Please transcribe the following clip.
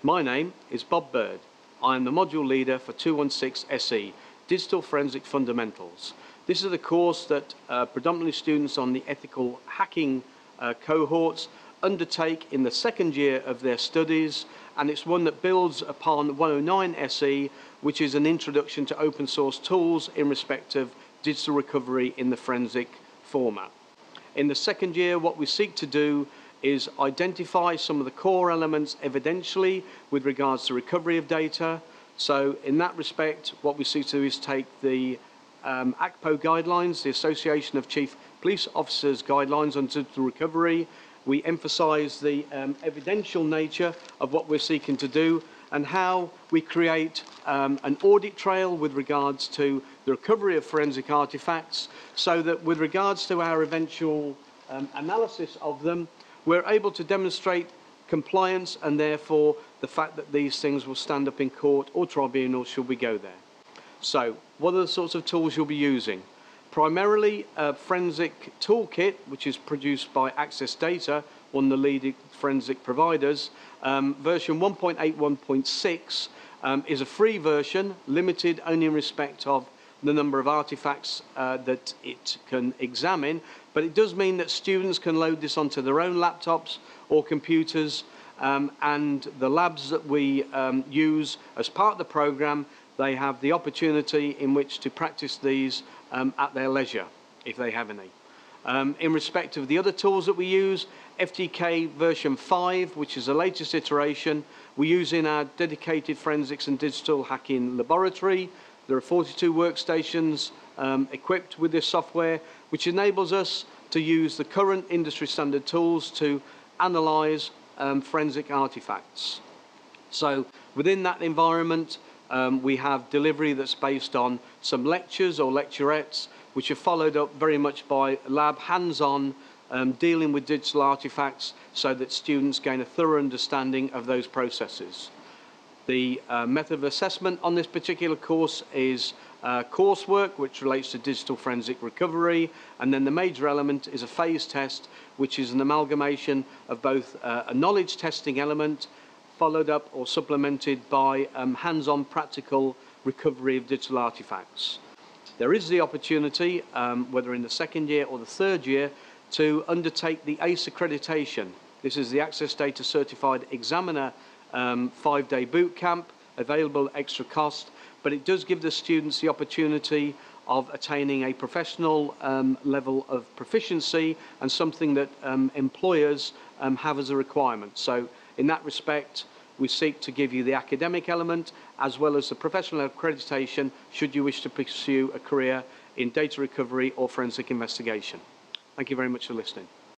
My name is Bob Bird. I am the module leader for 216 SE, Digital Forensic Fundamentals. This is a course that predominantly students on the ethical hacking cohorts undertake in the second year of their studies, and it's one that builds upon 109 SE, which is an introduction to open source tools in respect of digital recovery in the forensic format. In the second year, what we seek to do is identify some of the core elements evidentially with regards to recovery of data. So in that respect, what we seek to do is take the ACPO guidelines, the Association of Chief Police Officers guidelines on digital recovery. We emphasize the evidential nature of what we're seeking to do and how we create an audit trail with regards to the recovery of forensic artifacts, so that with regards to our eventual analysis of them, we're able to demonstrate compliance and therefore the fact that these things will stand up in court or tribunal should we go there. So what are the sorts of tools you'll be using? Primarily a forensic toolkit, which is produced by Access Data, one of the leading forensic providers. Version 1.81.6 is a free version, limited only in respect of the number of artifacts that it can examine, but it does mean that students can load this onto their own laptops or computers, and the labs that we use as part of the program, they have the opportunity in which to practice these at their leisure, if they have any. In respect of the other tools that we use, FTK version 5, which is the latest iteration, we use in our dedicated forensics and digital hacking laboratory. There are 42 workstations equipped with this software, which enables us to use the current industry standard tools to analyze forensic artifacts. So within that environment, we have delivery that's based on some lectures or lecturettes, which are followed up very much by lab hands-on dealing with digital artifacts so that students gain a thorough understanding of those processes. The method of assessment on this particular course is coursework, which relates to digital forensic recovery, and then the major element is a phase test, which is an amalgamation of both a knowledge testing element followed up or supplemented by hands-on practical recovery of digital artifacts. There is the opportunity, whether in the second year or the third year, to undertake the ACE accreditation. This is the Access Data Certified Examiner 5-day boot camp, available at extra cost, but it does give the students the opportunity of attaining a professional level of proficiency and something that employers have as a requirement. So in that respect, we seek to give you the academic element as well as the professional accreditation should you wish to pursue a career in data recovery or forensic investigation. Thank you very much for listening.